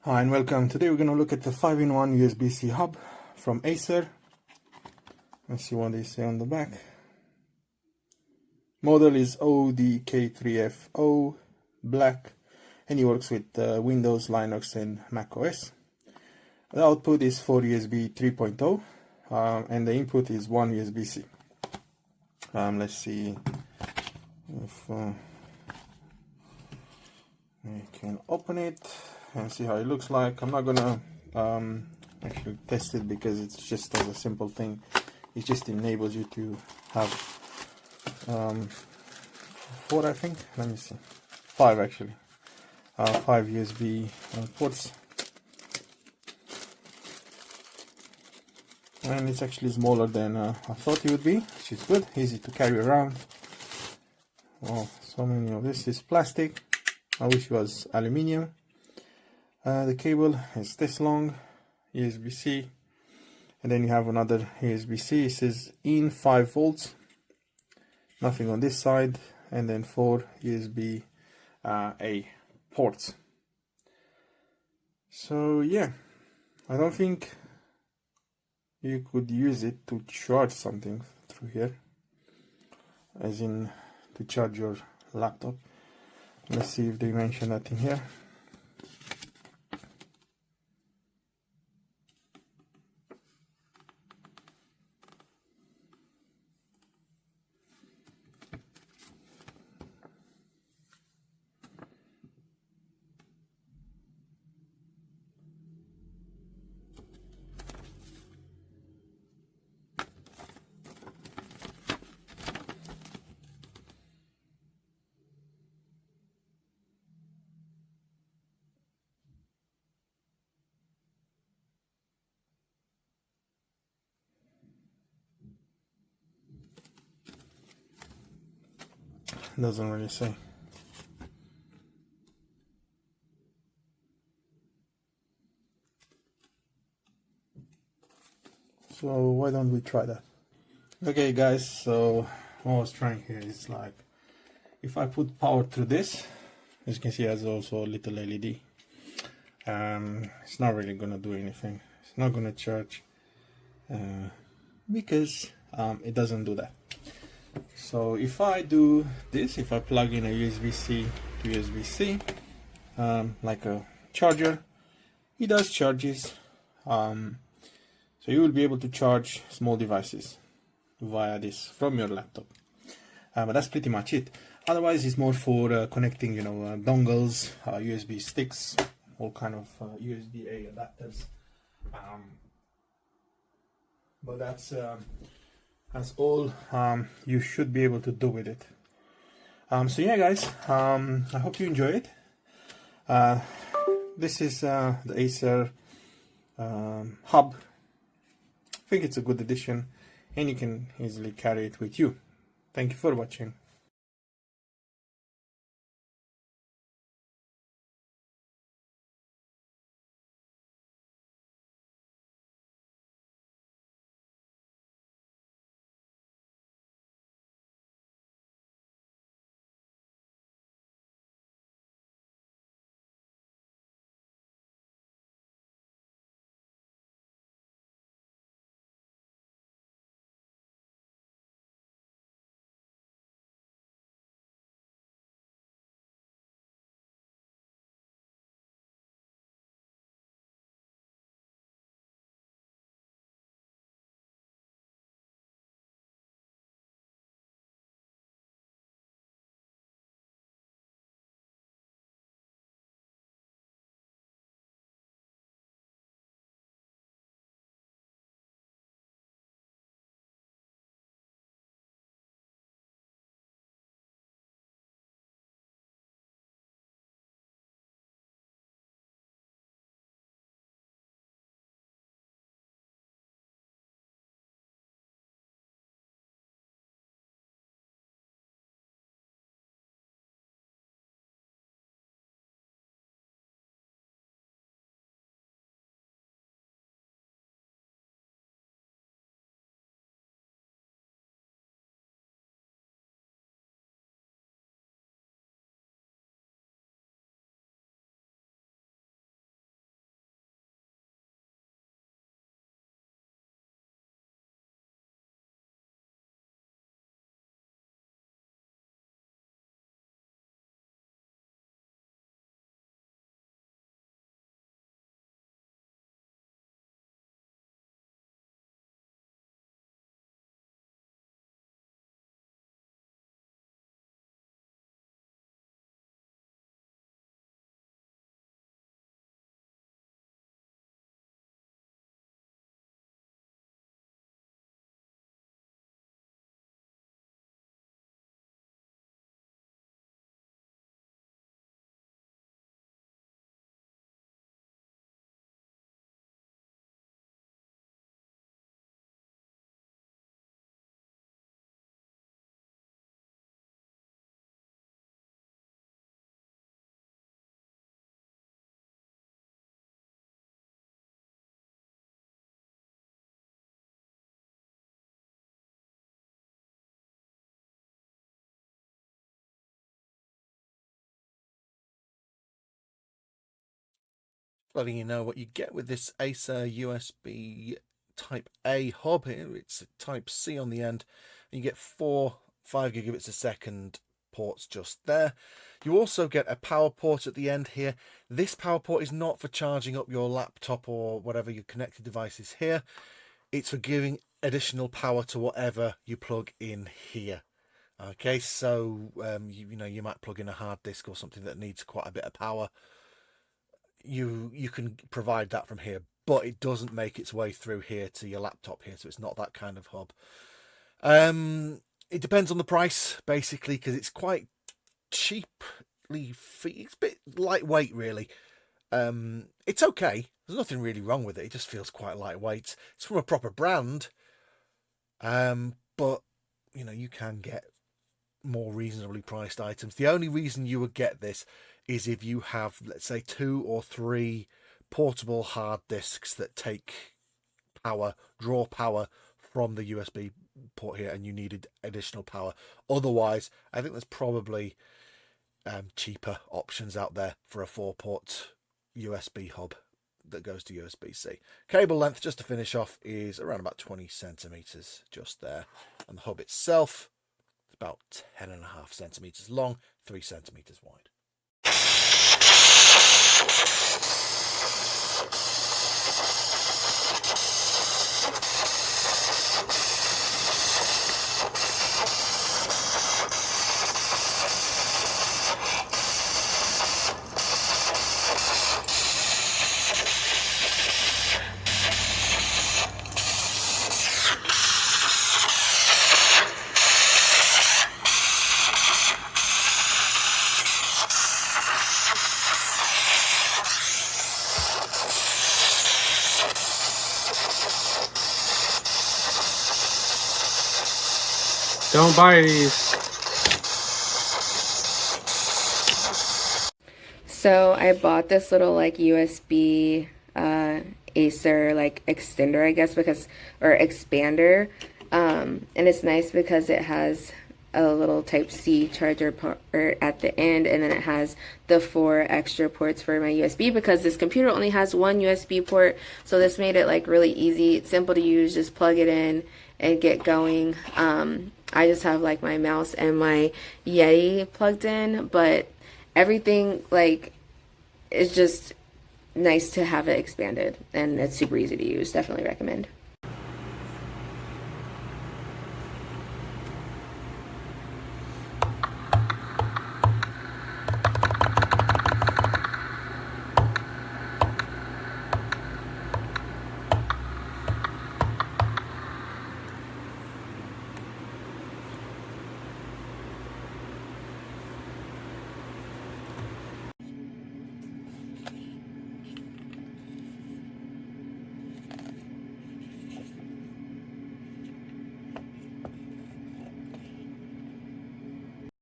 Hi and welcome. Today we're going to look at the 5-in-1 USB-C hub from Acer. Let's see what they say on the back. Model is ODK3FO black, and it works with Windows, Linux and Mac OS. The output is 4 USB 3.0 and the input is 1 USB-C. Let's see if we can open it and see how it looks like. I'm not gonna actually test it because it's just as a simple thing. It just enables you to have 4, I think. Let me see, 5 actually, 5 USB ports, and it's actually smaller than I thought it would be, which is good. Easy to carry around. Oh, so many of this is plastic. I wish it was aluminium. The cable is this long, USB-C, and then you have another USB-C. It says in 5 volts, nothing on this side, and then 4 USB A ports. So yeah, I don't think you could use it to charge something through here, as in to charge your laptop. Let's see if they mention that in here. Doesn't really say. So why don't we try that? Okay guys, so what I was trying here is, like, if I put power through this, as you can see it has also a little LED. It's not really gonna do anything. It's not gonna charge because it doesn't do that. So if I do this, if I plug in a USB-C to USB-C, like a charger, it does charges. So you will be able to charge small devices via this from your laptop. But that's pretty much it. Otherwise, it's more for connecting, dongles, USB sticks, all kind of USB-A adapters. But that's all you should be able to do with it. So yeah, guys, I hope you enjoy it. This is the Acer hub. I think it's a good addition, and you can easily carry it with you. Thank you for watching. letting you know what you get with this Acer USB Type A hub here. It's a Type C on the end. You get 4 5 gigabits a second ports just there. You also get a power port at the end here. This power port is not for charging up your laptop or whatever your connected device is here. It's for giving additional power to whatever you plug in here. Okay, so you know, you might plug in a hard disk or something that needs quite a bit of power. You can provide that from here, but it doesn't make its way through here to your laptop here, so it's not that kind of hub. It depends on the price, basically, because it's quite cheaply. It's a bit lightweight, really. It's okay. There's nothing really wrong with it. It just feels quite lightweight. It's from a proper brand, but you know, you can get more reasonably priced items. The only reason you would get this is if you have, let's say, 2 or 3 portable hard disks that take power, draw power from the USB port here, and you needed additional power. Otherwise, I think there's probably cheaper options out there for a 4-port USB hub that goes to USB-C. Cable length, just to finish off, is around about 20 centimeters just there, and the hub itself is about 10.5 centimeters long, 3 centimeters wide. Don't buy these. So I bought this little like USB Acer like extender, I guess, or expander, and it's nice because it has a little Type C charger port at the end, and then it has the 4 extra ports for my USB, because this computer only has 1 USB port. So this made it like really easy. It's simple to use. Just plug it in and get going. I just have like my mouse and my Yeti plugged in, but everything like is just nice to have it expanded, and it's super easy to use. Definitely recommend.